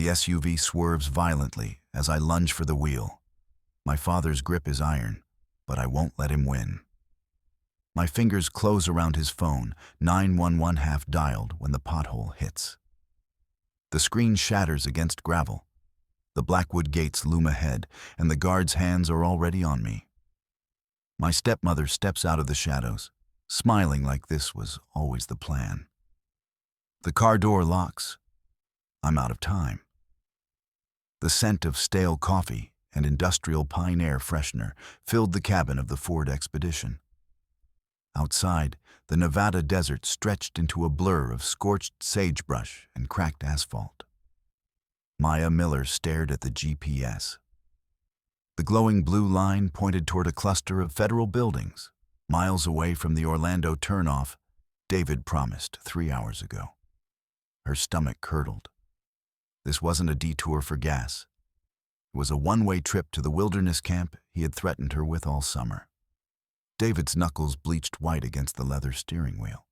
The SUV swerves violently as I lunge for the wheel. My father's grip is iron, but I won't let him win. My fingers close around his phone, 911 half dialed when the pothole hits. The screen shatters against gravel. The Blackwood gates loom ahead, and the guard's hands are already on me. My stepmother steps out of the shadows, smiling like this was always the plan. The car door locks. I'm out of time. The scent of stale coffee and industrial pine air freshener filled the cabin of the Ford Expedition. Outside, the Nevada desert stretched into a blur of scorched sagebrush and cracked asphalt. Maya Miller stared at the GPS. The glowing blue line pointed toward a cluster of federal buildings, miles away from the Orlando turnoff David promised 3 hours ago. Her stomach curdled. This wasn't a detour for gas. It was a one-way trip to the wilderness camp he had threatened her with all summer. David's knuckles bleached white against the leather steering wheel.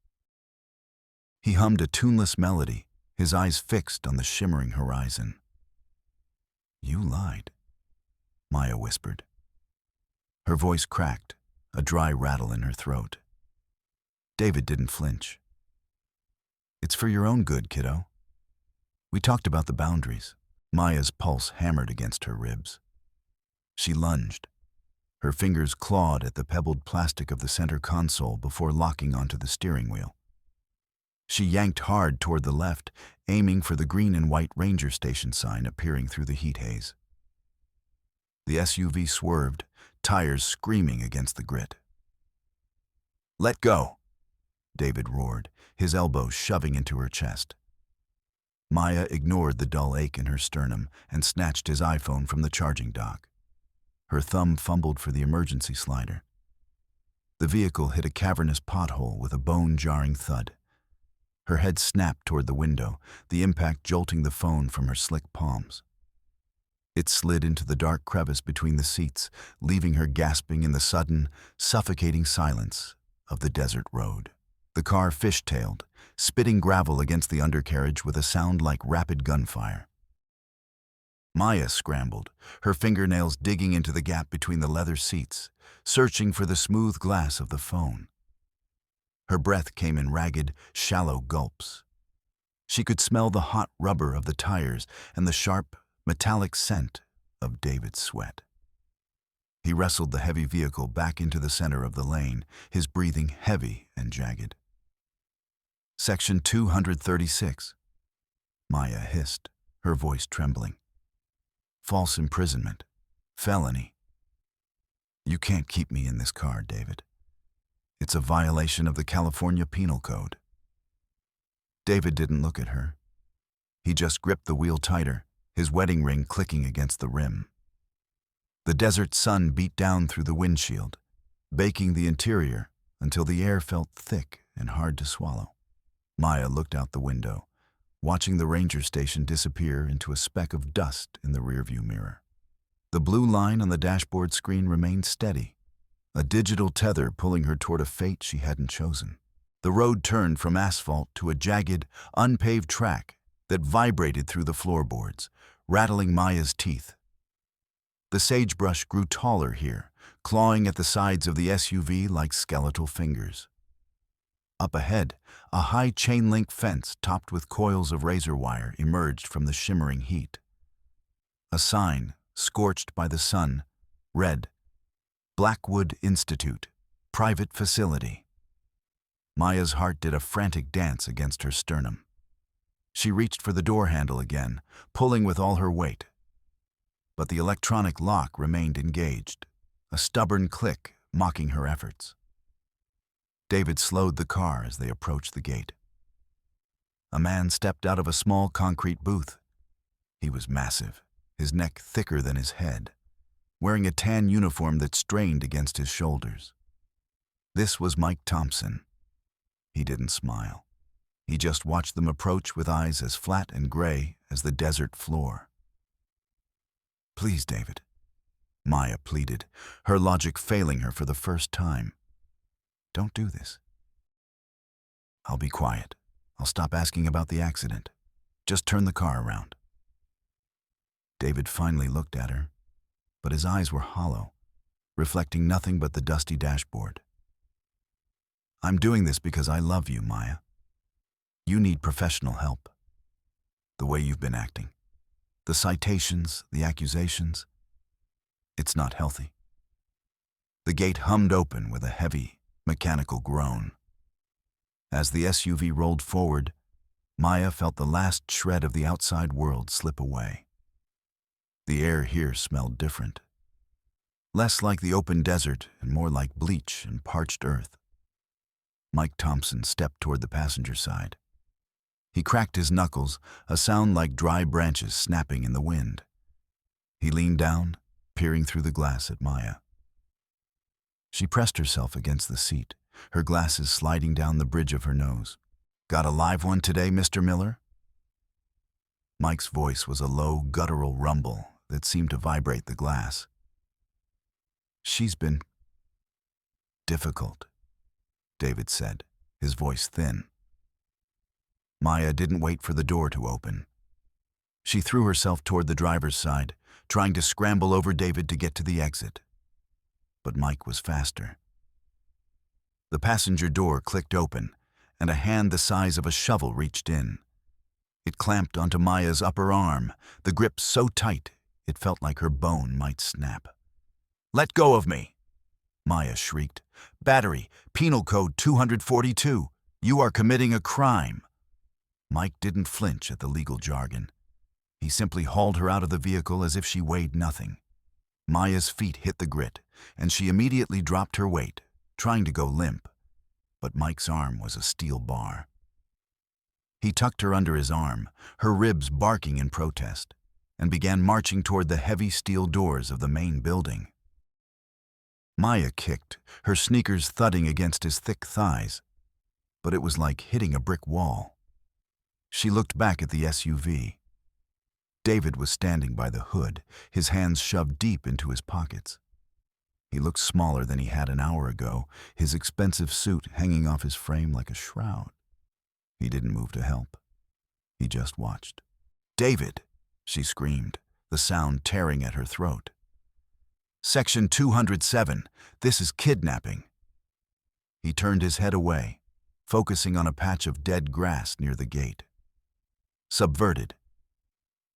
He hummed a tuneless melody, his eyes fixed on the shimmering horizon. "You lied," Maya whispered. Her voice cracked, a dry rattle in her throat. David didn't flinch. "It's for your own good, kiddo. We talked about the boundaries." Maya's pulse hammered against her ribs. She lunged. Her fingers clawed at the pebbled plastic of the center console before locking onto the steering wheel. She yanked hard toward the left, aiming for the green and white ranger station sign appearing through the heat haze. The SUV swerved, tires screaming against the grit. "Let go," David roared, his elbows shoving into her chest. Maya ignored the dull ache in her sternum and snatched his iPhone from the charging dock. Her thumb fumbled for the emergency slider. The vehicle hit a cavernous pothole with a bone-jarring thud. Her head snapped toward the window, the impact jolting the phone from her slick palms. It slid into the dark crevice between the seats, leaving her gasping in the sudden, suffocating silence of the desert road. The car fishtailed, spitting gravel against the undercarriage with a sound like rapid gunfire. Maya scrambled, her fingernails digging into the gap between the leather seats, searching for the smooth glass of the phone. Her breath came in ragged, shallow gulps. She could smell the hot rubber of the tires and the sharp, metallic scent of David's sweat. He wrestled the heavy vehicle back into the center of the lane, his breathing heavy and jagged. "Section 236, Maya hissed, her voice trembling. "False imprisonment. Felony. You can't keep me in this car, David. It's a violation of the California Penal Code." David didn't look at her. He just gripped the wheel tighter, his wedding ring clicking against the rim. The desert sun beat down through the windshield, baking the interior until the air felt thick and hard to swallow. Maya looked out the window, watching the ranger station disappear into a speck of dust in the rearview mirror. The blue line on the dashboard screen remained steady, a digital tether pulling her toward a fate she hadn't chosen. The road turned from asphalt to a jagged, unpaved track that vibrated through the floorboards, rattling Maya's teeth. The sagebrush grew taller here, clawing at the sides of the SUV like skeletal fingers. Up ahead, a high chain-link fence topped with coils of razor wire emerged from the shimmering heat. A sign, scorched by the sun, read, "Blackwood Institute, Private Facility." Maya's heart did a frantic dance against her sternum. She reached for the door handle again, pulling with all her weight. But the electronic lock remained engaged, a stubborn click mocking her efforts. David slowed the car as they approached the gate. A man stepped out of a small concrete booth. He was massive, his neck thicker than his head, wearing a tan uniform that strained against his shoulders. This was Mike Thompson. He didn't smile. He just watched them approach with eyes as flat and gray as the desert floor. "Please, David," Maya pleaded, her logic failing her for the first time. "Don't do this." "I'll be quiet. I'll stop asking about the accident. Just turn the car around." David finally looked at her, but his eyes were hollow, reflecting nothing but the dusty dashboard. I'm doing this because I love you, Maya. You need professional help. The way you've been acting, the citations, the accusations, it's not healthy. The gate hummed open with a heavy, mechanical groan. As the SUV rolled forward, Maya felt the last shred of the outside world slip away. The air here smelled different. Less like the open desert and more like bleach and parched earth. Mike Thompson stepped toward the passenger side. He cracked his knuckles, a sound like dry branches snapping in the wind. He leaned down, peering through the glass at Maya. She pressed herself against the seat, her glasses sliding down the bridge of her nose. Got a live one today, Mr. Miller? Mike's voice was a low, guttural rumble that seemed to vibrate the glass. She's been difficult, David said, his voice thin. Maya didn't wait for the door to open. She threw herself toward the driver's side, trying to scramble over David to get to the exit. But Mike was faster. The passenger door clicked open, and a hand the size of a shovel reached in. It clamped onto Maya's upper arm, the grip so tight it felt like her bone might snap. "Let go of me!" Maya shrieked. "Battery, Penal Code 242. You are committing a crime." Mike didn't flinch at the legal jargon. He simply hauled her out of the vehicle as if she weighed nothing. Maya's feet hit the grit, and she immediately dropped her weight, trying to go limp. But Mike's arm was a steel bar. He tucked her under his arm, her ribs barking in protest, and began marching toward the heavy steel doors of the main building. Maya kicked, her sneakers thudding against his thick thighs, but it was like hitting a brick wall. She looked back at the SUV. David was standing by the hood, his hands shoved deep into his pockets. He looked smaller than he had an hour ago, his expensive suit hanging off his frame like a shroud. He didn't move to help. He just watched. "David!" she screamed, the sound tearing at her throat. "Section 207. This is kidnapping." He turned his head away, focusing on a patch of dead grass near the gate. "Subverted."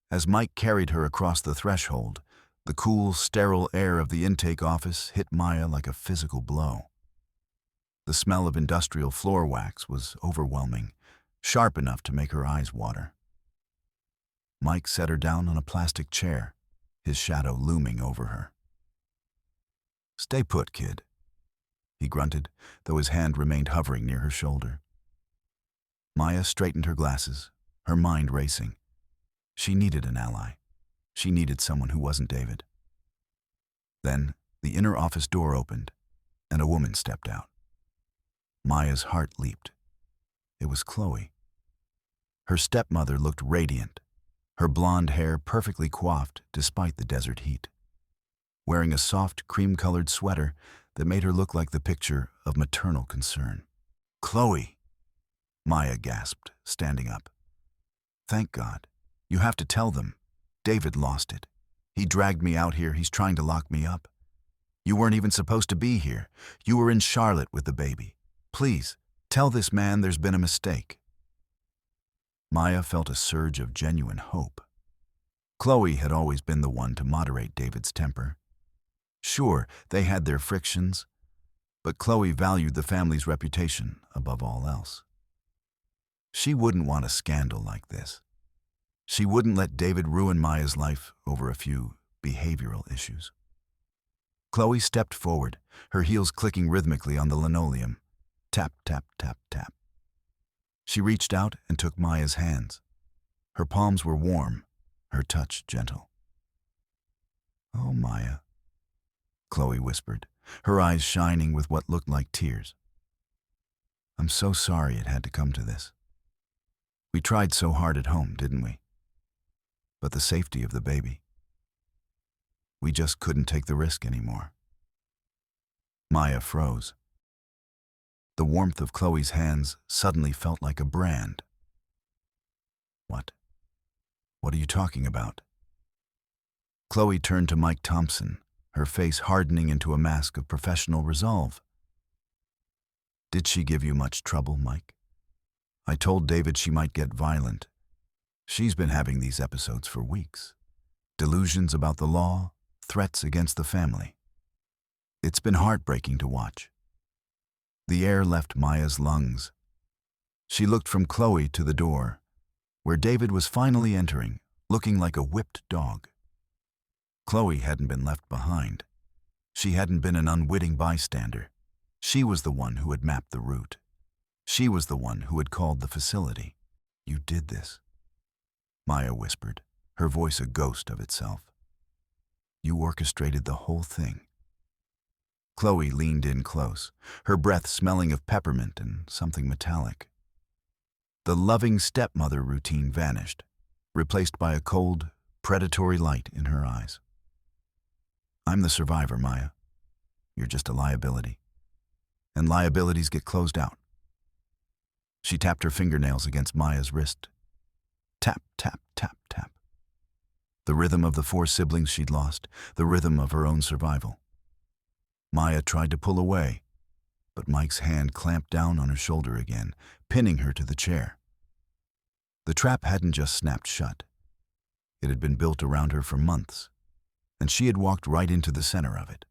As Mike carried her across the threshold, the cool, sterile air of the intake office hit Maya like a physical blow. The smell of industrial floor wax was overwhelming, sharp enough to make her eyes water. Mike set her down on a plastic chair, his shadow looming over her. "Stay put, kid," he grunted, though his hand remained hovering near her shoulder. Maya straightened her glasses, her mind racing. She needed an ally. She needed someone who wasn't David. Then the inner office door opened, and a woman stepped out. Maya's heart leaped. It was Chloe. Her stepmother looked radiant, her blonde hair perfectly coiffed despite the desert heat. Wearing a soft, cream-colored sweater that made her look like the picture of maternal concern. "Chloe!" Maya gasped, standing up. "Thank God. You have to tell them. David lost it. He dragged me out here. He's trying to lock me up. You weren't even supposed to be here. You were in Charlotte with the baby. Please, tell this man there's been a mistake." Maya felt a surge of genuine hope. Chloe had always been the one to moderate David's temper. Sure, they had their frictions, but Chloe valued the family's reputation above all else. She wouldn't want a scandal like this. She wouldn't let David ruin Maya's life over a few behavioral issues. Chloe stepped forward, her heels clicking rhythmically on the linoleum. Tap, tap, tap, tap. She reached out and took Maya's hands. Her palms were warm, her touch gentle. "Oh, Maya," Chloe whispered, her eyes shining with what looked like tears. "I'm so sorry it had to come to this. We tried so hard at home, didn't we? But the safety of the baby. We just couldn't take the risk anymore." Maya froze. The warmth of Chloe's hands suddenly felt like a brand. What? What are you talking about?" Chloe turned to Mike Thompson, her face hardening into a mask of professional resolve. "Did she give you much trouble, Mike? I told David she might get violent. She's been having these episodes for weeks. Delusions about the law, threats against the family. It's been heartbreaking to watch." The air left Maya's lungs. She looked from Chloe to the door, where David was finally entering, looking like a whipped dog. Chloe hadn't been left behind. She hadn't been an unwitting bystander. She was the one who had mapped the route. She was the one who had called the facility. "You did this," Maya whispered, her voice a ghost of itself. "You orchestrated the whole thing." Chloe leaned in close, her breath smelling of peppermint and something metallic. The loving stepmother routine vanished, replaced by a cold, predatory light in her eyes. "I'm the survivor, Maya. You're just a liability. And liabilities get closed out." She tapped her fingernails against Maya's wrist. Tap, tap, tap, tap. The rhythm of the 4 siblings she'd lost, the rhythm of her own survival. Maya tried to pull away, but Mike's hand clamped down on her shoulder again, pinning her to the chair. The trap hadn't just snapped shut. It had been built around her for months, and she had walked right into the center of it.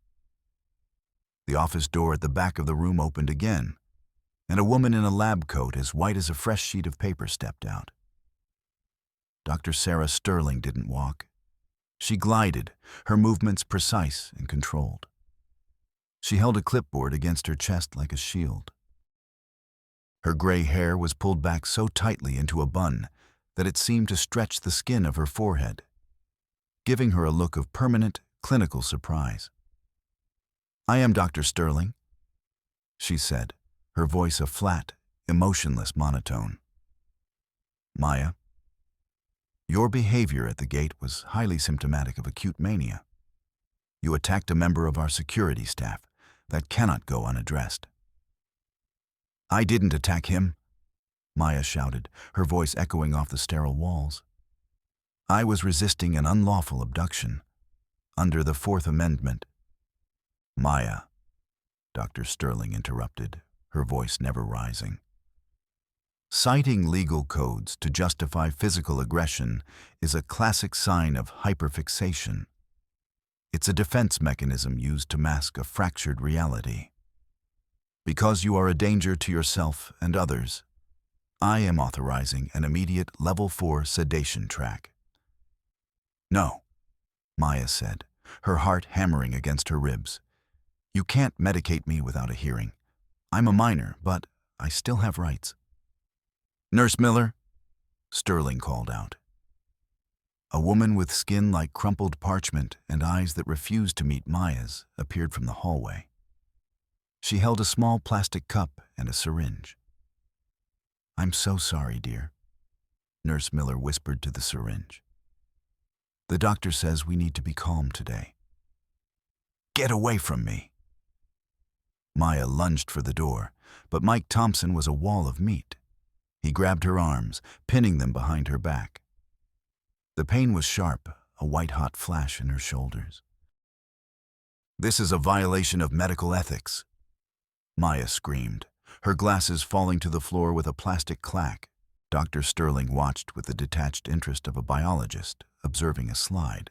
The office door at the back of the room opened again, and a woman in a lab coat as white as a fresh sheet of paper stepped out. Dr. Sarah Sterling didn't walk. She glided, her movements precise and controlled. She held a clipboard against her chest like a shield. Her gray hair was pulled back so tightly into a bun that it seemed to stretch the skin of her forehead, giving her a look of permanent, clinical surprise. "I am Dr. Sterling," she said, her voice a flat, emotionless monotone. "Maya, your behavior at the gate was highly symptomatic of acute mania. You attacked a member of our security staff. That cannot go unaddressed." "I didn't attack him," Maya shouted, her voice echoing off the sterile walls. "I was resisting an unlawful abduction, under the 4th Amendment." "Maya," Dr. Sterling interrupted, her voice never rising. "Citing legal codes to justify physical aggression is a classic sign of hyperfixation. It's a defense mechanism used to mask a fractured reality. Because you are a danger to yourself and others, I am authorizing an immediate Level 4 sedation track." "No," Maya said, her heart hammering against her ribs. "You can't medicate me without a hearing. I'm a minor, but I still have rights." "Nurse Miller," Sterling called out. A woman with skin like crumpled parchment and eyes that refused to meet Maya's appeared from the hallway. She held a small plastic cup and a syringe. "I'm so sorry, dear," Nurse Miller whispered to the syringe. "The doctor says we need to be calm today." "Get away from me!" Maya lunged for the door, but Mike Thompson was a wall of meat. He grabbed her arms, pinning them behind her back. The pain was sharp, a white-hot flash in her shoulders. "This is a violation of medical ethics," Maya screamed, her glasses falling to the floor with a plastic clack. Dr. Sterling watched with the detached interest of a biologist observing a slide.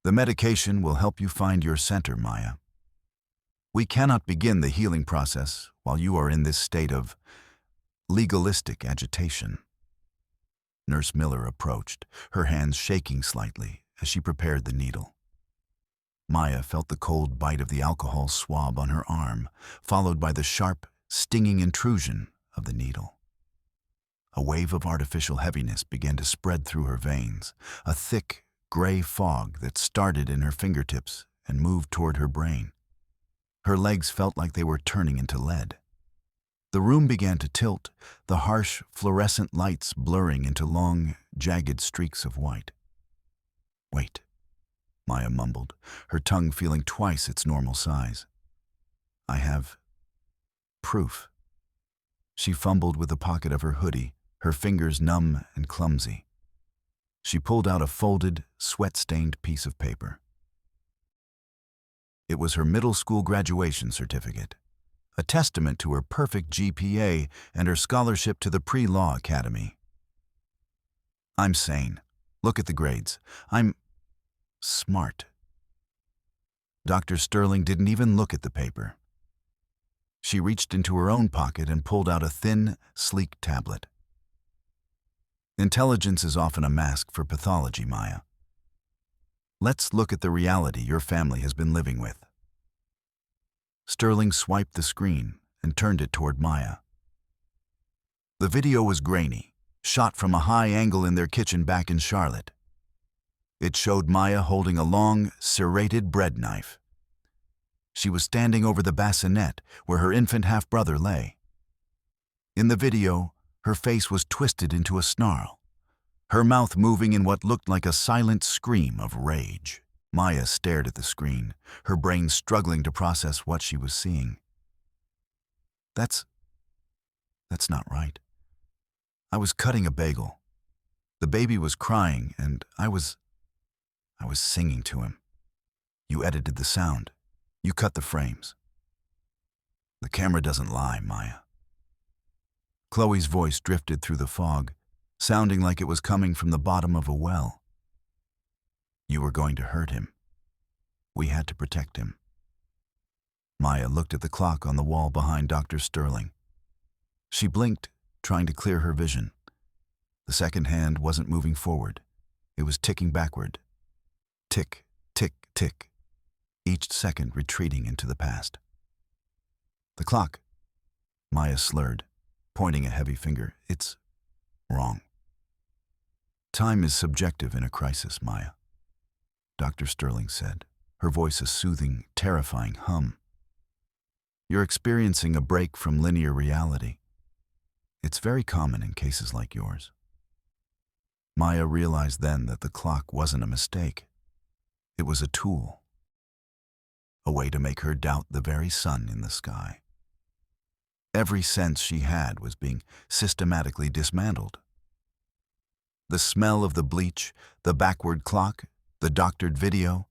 "The medication will help you find your center, Maya. We cannot begin the healing process while you are in this state of legalistic agitation." Nurse Miller approached, her hands shaking slightly as she prepared the needle. Maya felt the cold bite of the alcohol swab on her arm, followed by the sharp, stinging intrusion of the needle. A wave of artificial heaviness began to spread through her veins, a thick, gray fog that started in her fingertips and moved toward her brain. Her legs felt like they were turning into lead. The room began to tilt, the harsh, fluorescent lights blurring into long, jagged streaks of white. "Wait," Maya mumbled, her tongue feeling twice its normal size. "I have proof." She fumbled with the pocket of her hoodie, her fingers numb and clumsy. She pulled out a folded, sweat-stained piece of paper. It was her middle school graduation certificate, a testament to her perfect GPA and her scholarship to the pre-law academy. I'm sane. Look at the grades. I'm smart. Dr. Sterling didn't even look at the paper. She reached into her own pocket and pulled out a thin, sleek tablet. Intelligence is often a mask for pathology, Maya. Let's look at the reality your family has been living with. Sterling swiped the screen and turned it toward Maya. The video was grainy, shot from a high angle in their kitchen back in Charlotte. It showed Maya holding a long, serrated bread knife. She was standing over the bassinet where her infant half-brother lay. In the video, her face was twisted into a snarl, her mouth moving in what looked like a silent scream of rage. Maya stared at the screen, her brain struggling to process what she was seeing. That's not right. I was cutting a bagel. The baby was crying, and I was singing to him. You edited the sound. You cut the frames. The camera doesn't lie, Maya. Chloe's voice drifted through the fog, sounding like it was coming from the bottom of a well. You were going to hurt him. We had to protect him. Maya looked at the clock on the wall behind Dr. Sterling. She blinked, trying to clear her vision. The second hand wasn't moving forward. It was ticking backward. Tick, tick, tick, each second retreating into the past. The clock. Maya slurred, pointing a heavy finger. It's wrong. Time is subjective in a crisis, Maya, Dr. Sterling said, her voice a soothing, terrifying hum. You're experiencing a break from linear reality. It's very common in cases like yours. Maya realized then that the clock wasn't a mistake. It was a tool, a way to make her doubt the very sun in the sky. Every sense she had was being systematically dismantled. The smell of the bleach, the backward clock, the doctored video.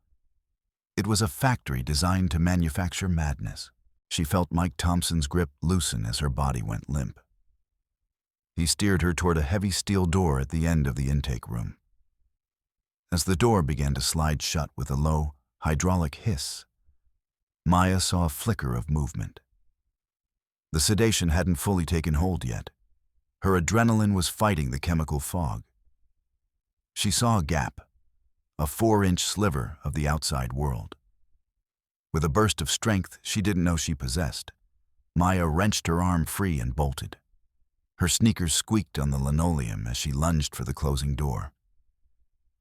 It was a factory designed to manufacture madness. She felt Mike Thompson's grip loosen as her body went limp. He steered her toward a heavy steel door at the end of the intake room. As the door began to slide shut with a low, hydraulic hiss, Maya saw a flicker of movement. The sedation hadn't fully taken hold yet. Her adrenaline was fighting the chemical fog. She saw a gap, a 4-inch sliver of the outside world. With a burst of strength she didn't know she possessed, Maya wrenched her arm free and bolted. Her sneakers squeaked on the linoleum as she lunged for the closing door.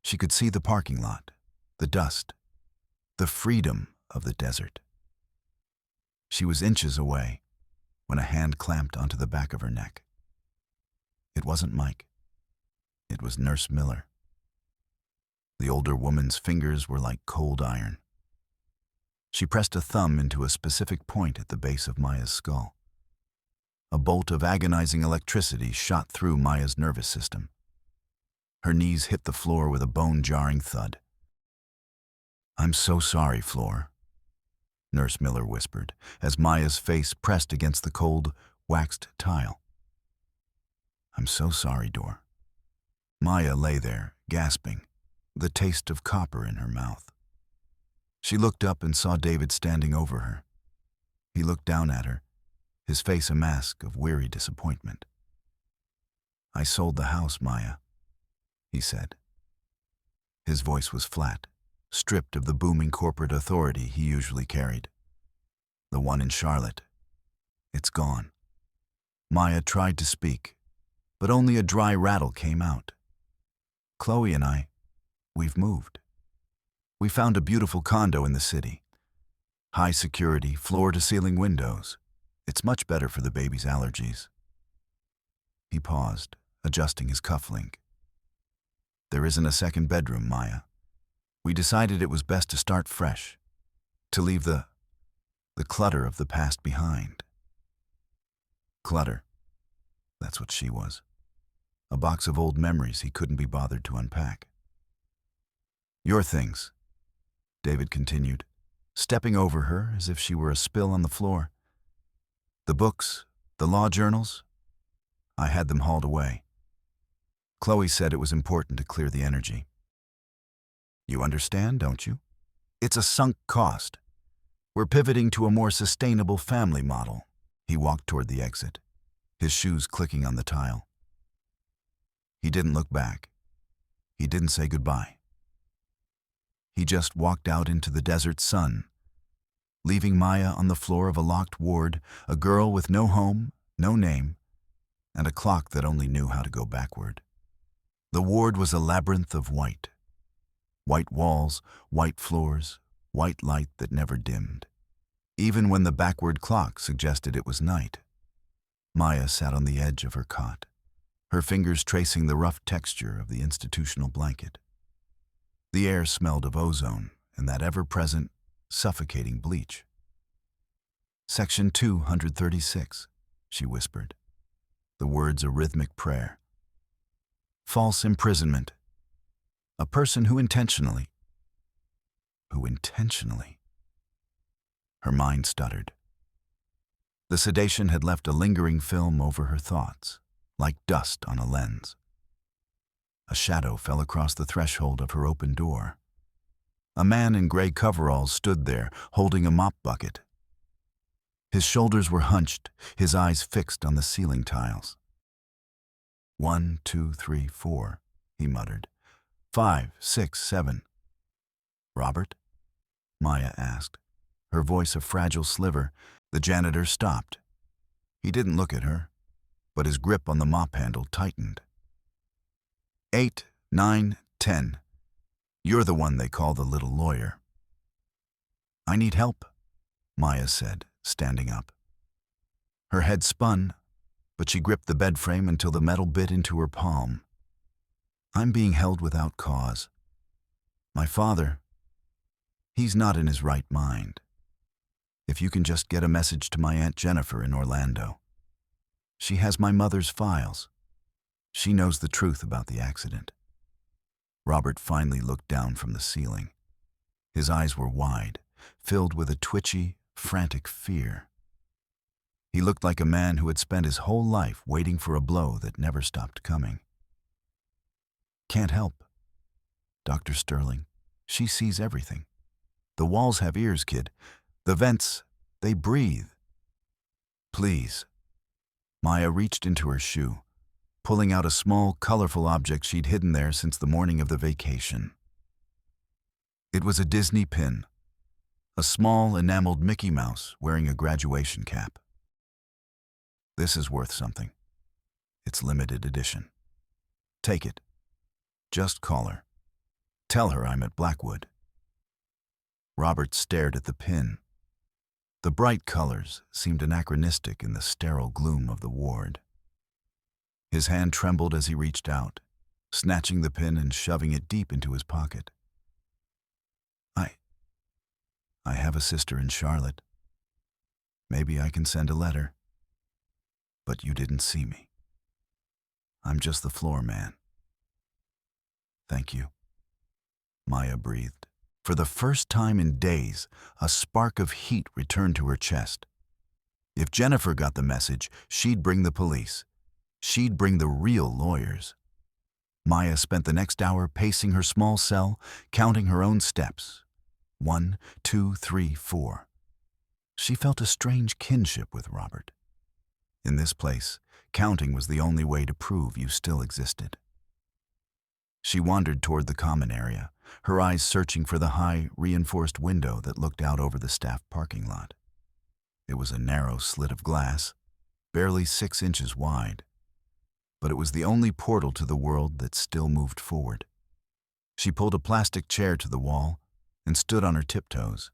She could see the parking lot, the dust, the freedom of the desert. She was inches away when a hand clamped onto the back of her neck. It wasn't Mike. It was Nurse Miller. The older woman's fingers were like cold iron. She pressed a thumb into a specific point at the base of Maya's skull. A bolt of agonizing electricity shot through Maya's nervous system. Her knees hit the floor with a bone-jarring thud. "I'm so sorry, Floor," Nurse Miller whispered, as Maya's face pressed against the cold, waxed tile. "I'm so sorry, Dor." Maya lay there, gasping, the taste of copper in her mouth. She looked up and saw David standing over her. He looked down at her, his face a mask of weary disappointment. "I sold the house, Maya," he said. His voice was flat, stripped of the booming corporate authority he usually carried. "The one in Charlotte. It's gone." Maya tried to speak, but only a dry rattle came out. "Chloe and we've moved. We found a beautiful condo in the city. High security, floor-to-ceiling windows. It's much better for the baby's allergies." He paused, adjusting his cufflink. "There isn't a second bedroom, Maya. We decided it was best to start fresh, to leave the clutter of the past behind." Clutter. That's what she was. a box of old memories he couldn't be bothered to unpack. "Your things," David continued, stepping over her as if she were a spill on the floor. "The books, the law journals, I had them hauled away. Chloe said it was important to clear the energy. You understand, don't you? It's a sunk cost. We're pivoting to a more sustainable family model." He walked toward the exit, his shoes clicking on the tile. He didn't look back. He didn't say goodbye. He just walked out into the desert sun, leaving Maya on the floor of a locked ward, a girl with no home, no name, and a clock that only knew how to go backward. The ward was a labyrinth of white. White walls, white floors, white light that never dimmed. Even when the backward clock suggested it was night. Maya sat on the edge of her cot, her fingers tracing the rough texture of the institutional blanket. The air smelled of ozone and that ever-present, suffocating bleach. "Section 236, she whispered, the words a rhythmic prayer. "False imprisonment. A person who intentionally. Her mind stuttered. The sedation had left a lingering film over her thoughts, like dust on a lens. A shadow fell across the threshold of her open door. A man in gray coveralls stood there, holding a mop bucket. His shoulders were hunched, his eyes fixed on the ceiling tiles. 1, 2, 3, 4, he muttered. 5, 6, 7. "Robert?" Maya asked, her voice a fragile sliver. The janitor stopped. He didn't look at her, but his grip on the mop handle tightened. 8, 9, 10. You're the one they call the little lawyer. "I need help," Maya said, standing up. Her head spun, but she gripped the bed frame until the metal bit into her palm. "I'm being held without cause. My father, he's not in his right mind. If you can just get a message to my Aunt Jennifer in Orlando. She has my mother's files. She knows the truth about the accident." Robert finally looked down from the ceiling. His eyes were wide, filled with a twitchy, frantic fear. He looked like a man who had spent his whole life waiting for a blow that never stopped coming. "Can't help. Dr. Sterling, she sees everything. The walls have ears, kid. The vents, they breathe. Please." Maya reached into her shoe, pulling out a small, colorful object she'd hidden there since the morning of the vacation. It was a Disney pin, a small, enameled Mickey Mouse wearing a graduation cap. "This is worth something. It's limited edition. Take it. Just call her. Tell her I'm at Blackwood." Robert stared at the pin. The bright colors seemed anachronistic in the sterile gloom of the ward. His hand trembled as he reached out, snatching the pin and shoving it deep into his pocket. I have a sister in Charlotte. Maybe I can send a letter. But you didn't see me. I'm just the floor man. Thank you." Maya breathed. For the first time in days, a spark of heat returned to her chest. If Jennifer got the message, she'd bring the police. She'd bring the real lawyers. Maya spent the next hour pacing her small cell, counting her own steps. 1, 2, 3, 4. She felt a strange kinship with Robert. In this place, counting was the only way to prove you still existed. She wandered toward the common area, her eyes searching for the high, reinforced window that looked out over the staff parking lot. It was a narrow slit of glass, barely 6 inches wide, but it was the only portal to the world that still moved forward. She pulled a plastic chair to the wall and stood on her tiptoes,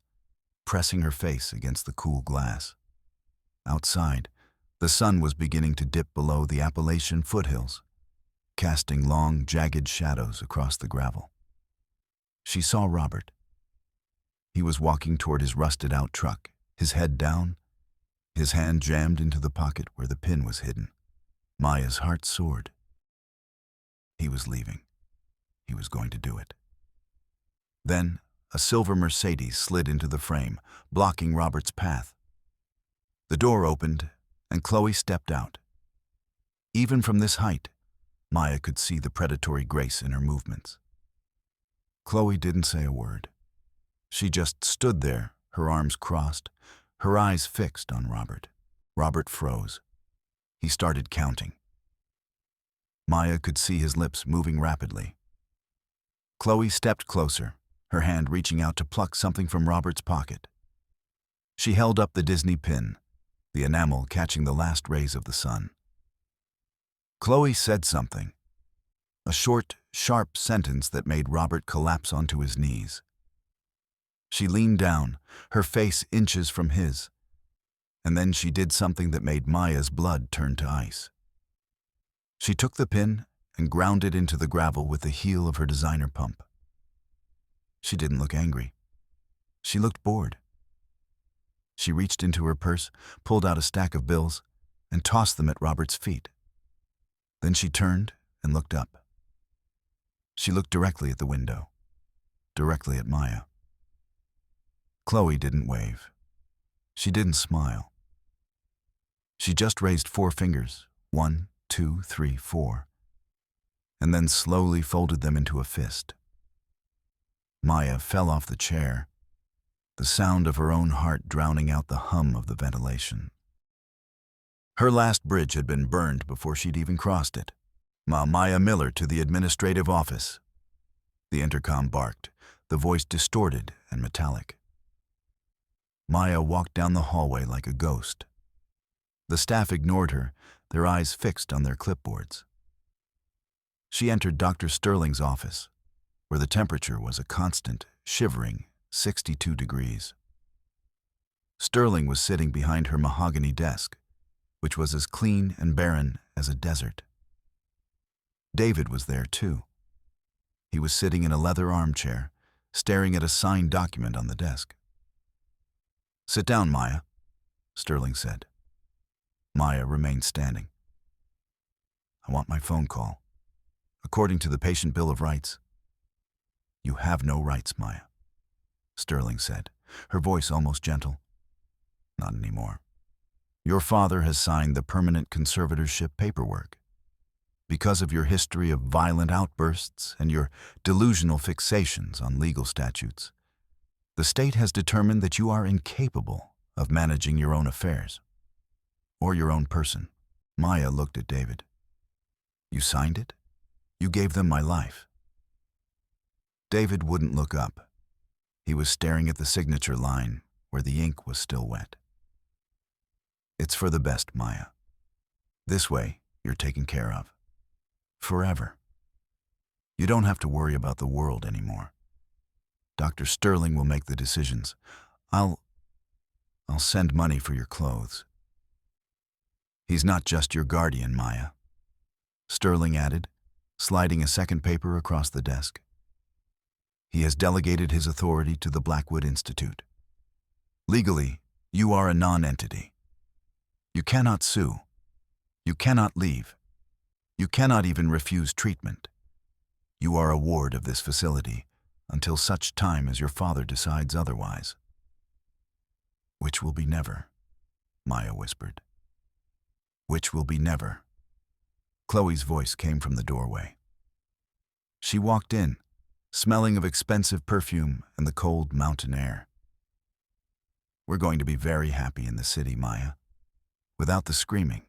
pressing her face against the cool glass. Outside, the sun was beginning to dip below the Appalachian foothills, casting long, jagged shadows across the gravel. She saw Robert. He was walking toward his rusted-out truck, his head down, his hand jammed into the pocket where the pin was hidden. Maya's heart soared. He was leaving. He was going to do it. Then, a silver Mercedes slid into the frame, blocking Robert's path. The door opened, and Chloe stepped out. Even from this height, Maya could see the predatory grace in her movements. Chloe didn't say a word. She just stood there, her arms crossed, her eyes fixed on Robert. Robert froze. He started counting. Maya could see his lips moving rapidly. Chloe stepped closer, her hand reaching out to pluck something from Robert's pocket. She held up the Disney pin, the enamel catching the last rays of the sun. Chloe said something, a short, sharp sentence that made Robert collapse onto his knees. She leaned down, her face inches from his, and then she did something that made Maya's blood turn to ice. She took the pin and ground it into the gravel with the heel of her designer pump. She didn't look angry. She looked bored. She reached into her purse, pulled out a stack of bills, and tossed them at Robert's feet. Then she turned and looked up. She looked directly at the window, directly at Maya. Chloe didn't wave. She didn't smile. She just raised 4 fingers, 1, 2, 3, 4, and then slowly folded them into a fist. Maya fell off the chair, the sound of her own heart drowning out the hum of the ventilation. Her last bridge had been burned before she'd even crossed it. Maya Miller to the administrative office. The intercom barked, the voice distorted and metallic. Maya walked down the hallway like a ghost. The staff ignored her, their eyes fixed on their clipboards. She entered Dr. Sterling's office, where the temperature was a constant, shivering 62 degrees. Sterling was sitting behind her mahogany desk, which was as clean and barren as a desert. David was there too. He was sitting in a leather armchair, staring at a signed document on the desk. "Sit down, Maya," Sterling said. Maya remained standing. "I want my phone call. According to the patient bill of rights." "You have no rights, Maya," Sterling said, her voice almost gentle. "Not anymore. Your father has signed the permanent conservatorship paperwork. Because of your history of violent outbursts and your delusional fixations on legal statutes, the state has determined that you are incapable of managing your own affairs, or your own person." Maya looked at David. "You signed it? You gave them my life." David wouldn't look up. He was staring at the signature line where the ink was still wet. "It's for the best, Maya. This way, you're taken care of. Forever. You don't have to worry about the world anymore. Dr. Sterling will make the decisions. I'll send money for your clothes." "He's not just your guardian, Maya," Sterling added, sliding a second paper across the desk. "He has delegated his authority to the Blackwood Institute. Legally, you are a non-entity. You cannot sue. You cannot leave. You cannot even refuse treatment. You are a ward of this facility until such time as your father decides otherwise." "Which will be never," Maya whispered. "Which will be never." Chloe's voice came from the doorway. She walked in, smelling of expensive perfume and the cold mountain air. "We're going to be very happy in the city, Maya. Without the screaming,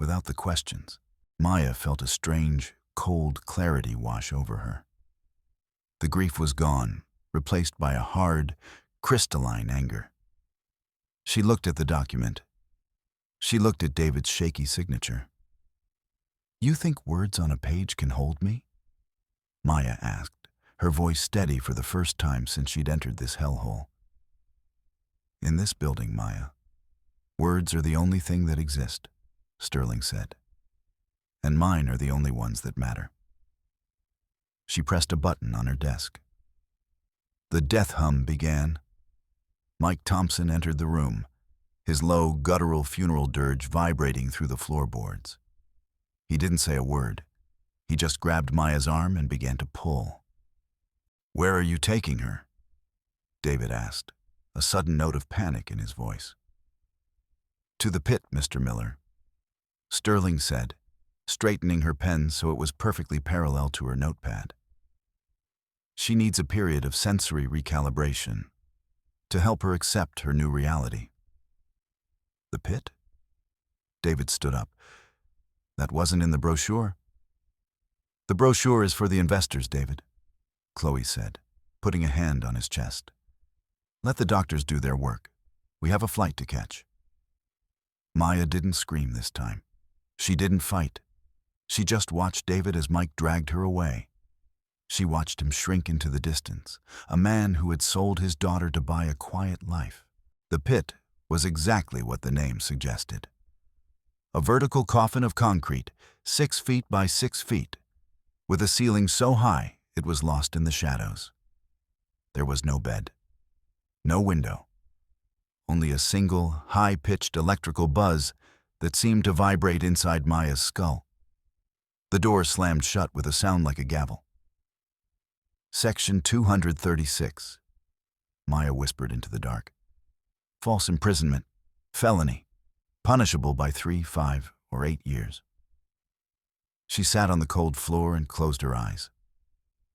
without the questions." Maya felt a strange, cold clarity wash over her. The grief was gone, replaced by a hard, crystalline anger. She looked at the document. She looked at David's shaky signature. "You think words on a page can hold me?" Maya asked, her voice steady for the first time since she'd entered this hellhole. "In this building, Maya, words are the only thing that exist," Sterling said. "And mine are the only ones that matter." She pressed a button on her desk. The death hum began. Mike Thompson entered the room, his low, guttural funeral dirge vibrating through the floorboards. He didn't say a word. He just grabbed Maya's arm and began to pull. "Where are you taking her?" David asked, a sudden note of panic in his voice. "To the pit, Mr. Miller," Sterling said, straightening her pen so it was perfectly parallel to her notepad. "She needs a period of sensory recalibration to help her accept her new reality." "The pit?" David stood up. "That wasn't in the brochure?" "The brochure is for the investors, David," Chloe said, putting a hand on his chest. "Let the doctors do their work. We have a flight to catch." Maya didn't scream this time. She didn't fight. She just watched David as Mike dragged her away. She watched him shrink into the distance, a man who had sold his daughter to buy a quiet life. The pit was exactly what the name suggested. A vertical coffin of concrete, 6 feet by 6 feet, with a ceiling so high it was lost in the shadows. There was no bed, no window, only a single, high-pitched electrical buzz that seemed to vibrate inside Maya's skull. The door slammed shut with a sound like a gavel. "Section 236, Maya whispered into the dark. "False imprisonment, felony, punishable by 3, 5, or 8 years. She sat on the cold floor and closed her eyes.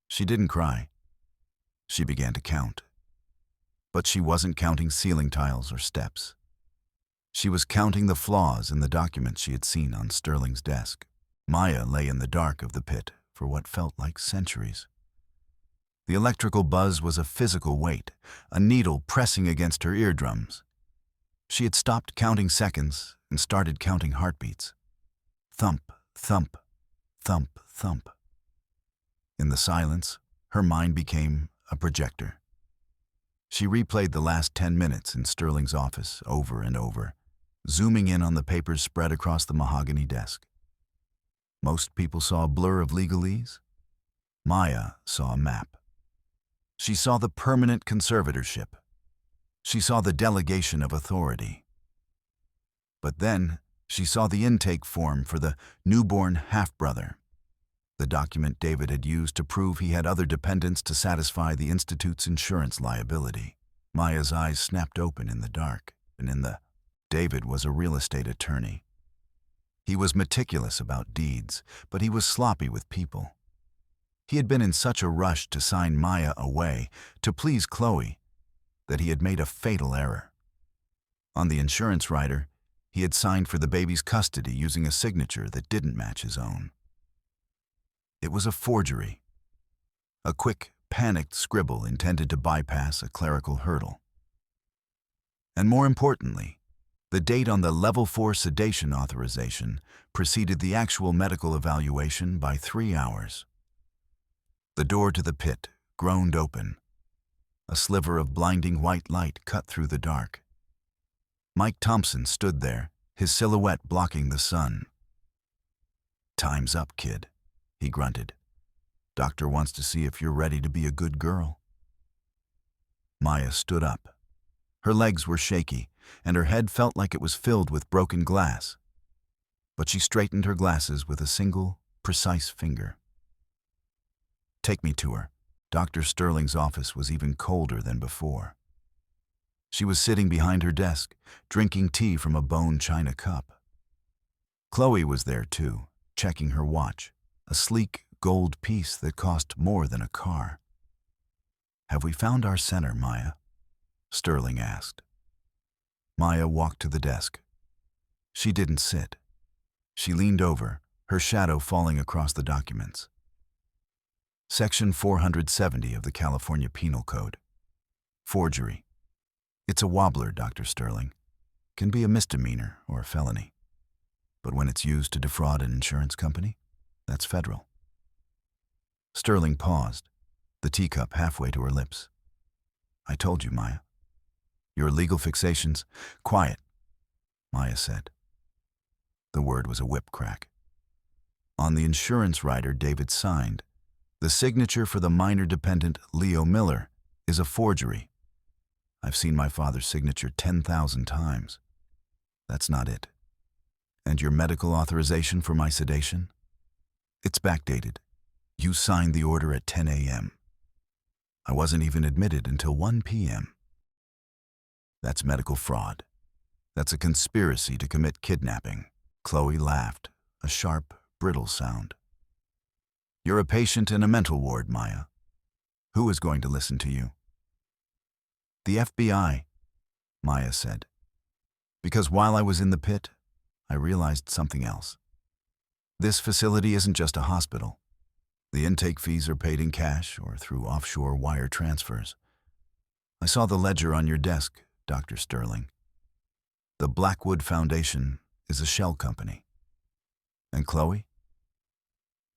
She didn't cry. She began to count. But she wasn't counting ceiling tiles or steps. She was counting the flaws in the documents she had seen on Sterling's desk. Maya lay in the dark of the pit for what felt like centuries. The electrical buzz was a physical weight, a needle pressing against her eardrums. She had stopped counting seconds and started counting heartbeats. Thump, thump, thump, thump. In the silence, her mind became a projector. She replayed the last 10 minutes in Sterling's office over and over, zooming in on the papers spread across the mahogany desk. Most people saw a blur of legalese. Maya saw a map. She saw the permanent conservatorship. She saw the delegation of authority. But then she saw the intake form for the newborn half-brother, the document David had used to prove he had other dependents to satisfy the Institute's insurance liability. Maya's eyes snapped open in the dark, and David was a real estate attorney. He was meticulous about deeds, but he was sloppy with people. He had been in such a rush to sign Maya away, to please Chloe, that he had made a fatal error. On the insurance rider, he had signed for the baby's custody using a signature that didn't match his own. It was a forgery, a quick, panicked scribble intended to bypass a clerical hurdle. And more importantly, the date on the Level 4 sedation authorization preceded the actual medical evaluation by 3 hours. The door to the pit groaned open. A sliver of blinding white light cut through the dark. Mike Thompson stood there, his silhouette blocking the sun. "Time's up, kid," he grunted. "Doctor wants to see if you're ready to be a good girl." Maya stood up. Her legs were shaky, and her head felt like it was filled with broken glass. But she straightened her glasses with a single, precise finger. "Take me to her." Dr. Sterling's office was even colder than before. She was sitting behind her desk, drinking tea from a bone china cup. Chloe was there too, checking her watch, a sleek gold piece that cost more than a car. "Have we found our center, Maya?" Sterling asked. Maya walked to the desk. She didn't sit. She leaned over, her shadow falling across the documents. Section 470 of the California Penal Code. Forgery. It's a wobbler, Dr. Sterling. Can be a misdemeanor or a felony. But when it's used to defraud an insurance company, that's federal. Sterling paused, the teacup halfway to her lips. "I told you, Maya. Your legal fixations..." "Quiet," Maya said. The word was a whip crack. On the insurance rider David signed, the signature for the minor dependent Leo Miller is a forgery. I've seen my father's signature 10,000 times. That's not it. And your medical authorization for my sedation? It's backdated. You signed the order at 10 a.m. I wasn't even admitted until 1 p.m. That's medical fraud. That's a conspiracy to commit kidnapping. Chloe laughed, a sharp, brittle sound. You're a patient in a mental ward, Maya. Who is going to listen to you? The FBI, Maya said. Because while I was in the pit, I realized something else. This facility isn't just a hospital. The intake fees are paid in cash or through offshore wire transfers. I saw the ledger on your desk, Dr. Sterling. The Blackwood Foundation is a shell company. And Chloe?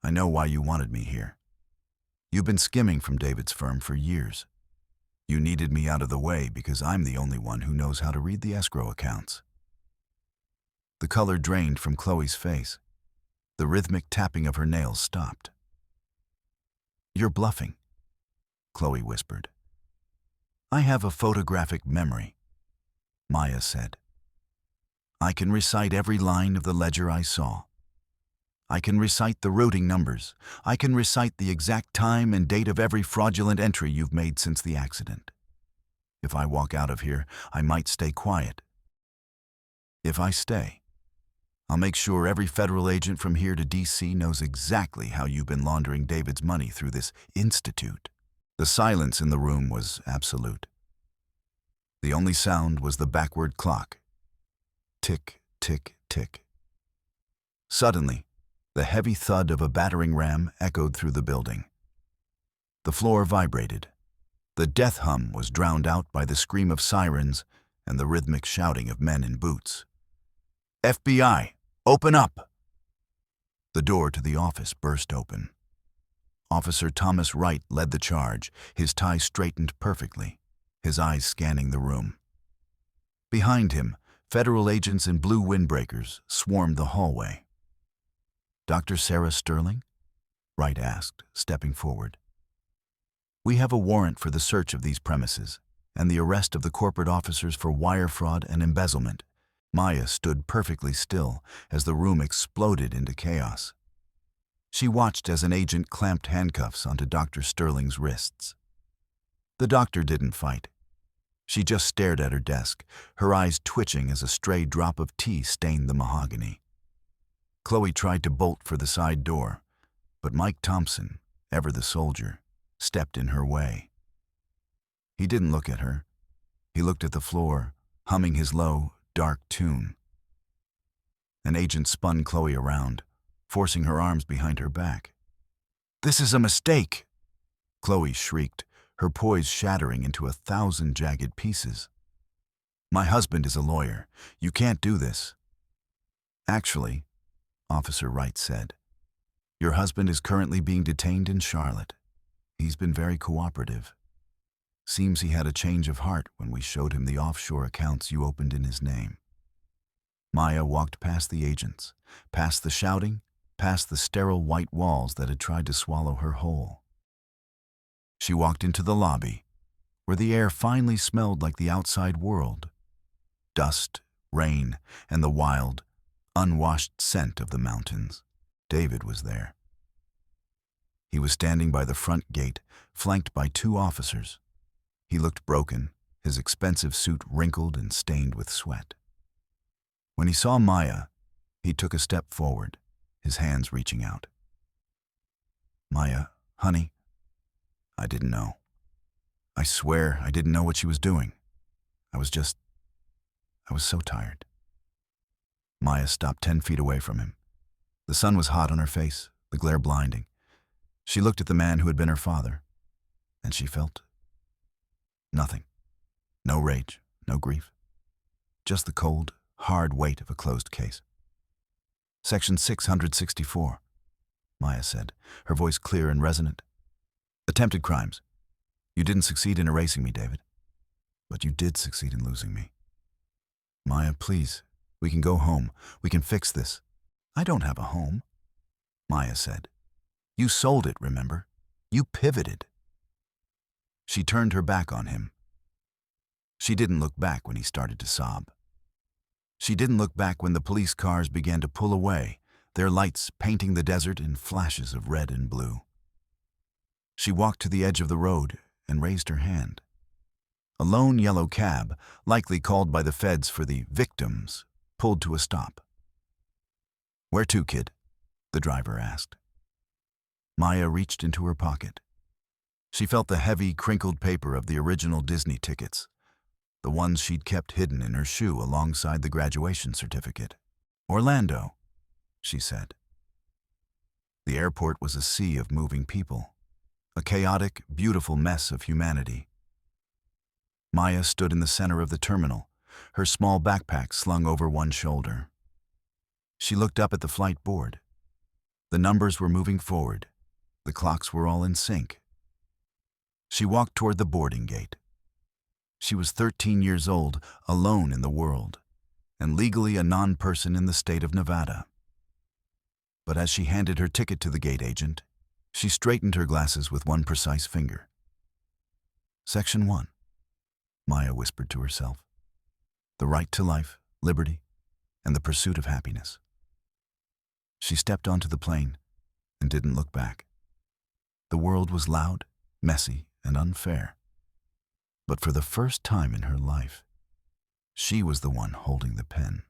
I know why you wanted me here. You've been skimming from David's firm for years. You needed me out of the way because I'm the only one who knows how to read the escrow accounts. The color drained from Chloe's face. The rhythmic tapping of her nails stopped. You're bluffing, Chloe whispered. I have a photographic memory, Maya said. I can recite every line of the ledger I saw. I can recite the routing numbers. I can recite the exact time and date of every fraudulent entry you've made since the accident. If I walk out of here, I might stay quiet. If I stay, I'll make sure every federal agent from here to D.C. knows exactly how you've been laundering David's money through this institute. The silence in the room was absolute. The only sound was the backward clock. Tick, tick, tick. Suddenly, the heavy thud of a battering ram echoed through the building. The floor vibrated. The death hum was drowned out by the scream of sirens and the rhythmic shouting of men in boots. FBI, open up! The door to the office burst open. Officer Thomas Wright led the charge, his tie straightened perfectly, his eyes scanning the room. Behind him, federal agents in blue windbreakers swarmed the hallway. Dr. Sarah Sterling? Wright asked, stepping forward. We have a warrant for the search of these premises and the arrest of the corporate officers for wire fraud and embezzlement. Maya stood perfectly still as the room exploded into chaos. She watched as an agent clamped handcuffs onto Dr. Sterling's wrists. The doctor didn't fight. She just stared at her desk, her eyes twitching as a stray drop of tea stained the mahogany. Chloe tried to bolt for the side door, but Mike Thompson, ever the soldier, stepped in her way. He didn't look at her. He looked at the floor, humming his low, dark tune. An agent spun Chloe around, forcing her arms behind her back. This is a mistake, Chloe shrieked, her poise shattering into 1,000 jagged pieces. My husband is a lawyer. You can't do this. Actually, Officer Wright said, your husband is currently being detained in Charlotte. He's been very cooperative. Seems he had a change of heart when we showed him the offshore accounts you opened in his name. Maya walked past the agents, past the shouting, past the sterile white walls that had tried to swallow her whole. She walked into the lobby, where the air finally smelled like the outside world. Dust, rain, and the wild, unwashed scent of the mountains. David was there. He was standing by the front gate, flanked by 2 officers. He looked broken, his expensive suit wrinkled and stained with sweat. When he saw Maya, he took a step forward, his hands reaching out. Maya, honey, I didn't know. I swear I didn't know what she was doing. I was so tired. Maya stopped 10 feet away from him. The sun was hot on her face, the glare blinding. She looked at the man who had been her father, and she felt nothing. No rage, no grief. Just the cold, hard weight of a closed case. Section 664, Maya said, her voice clear and resonant. Attempted crimes. You didn't succeed in erasing me, David. But you did succeed in losing me. Maya, please, we can go home. We can fix this. I don't have a home, Maya said. You sold it, remember? You pivoted. She turned her back on him. She didn't look back when he started to sob. She didn't look back when the police cars began to pull away, their lights painting the desert in flashes of red and blue. She walked to the edge of the road and raised her hand. A lone yellow cab, likely called by the feds for the victims, pulled to a stop. "Where to, kid?" the driver asked. Maya reached into her pocket. She felt the heavy, crinkled paper of the original Disney tickets, the ones she'd kept hidden in her shoe alongside the graduation certificate. "Orlando," she said. The airport was a sea of moving people, a chaotic, beautiful mess of humanity. Maya stood in the center of the terminal, her small backpack slung over one shoulder. She looked up at the flight board. The numbers were moving forward. The clocks were all in sync. She walked toward the boarding gate. She was 13 years old, alone in the world, and legally a non-person in the state of Nevada. But as she handed her ticket to the gate agent, she straightened her glasses with one precise finger. "Section 1, Maya whispered to herself. "The right to life, liberty, and the pursuit of happiness." She stepped onto the plane and didn't look back. The world was loud, messy, and unfair. But for the first time in her life, she was the one holding the pen.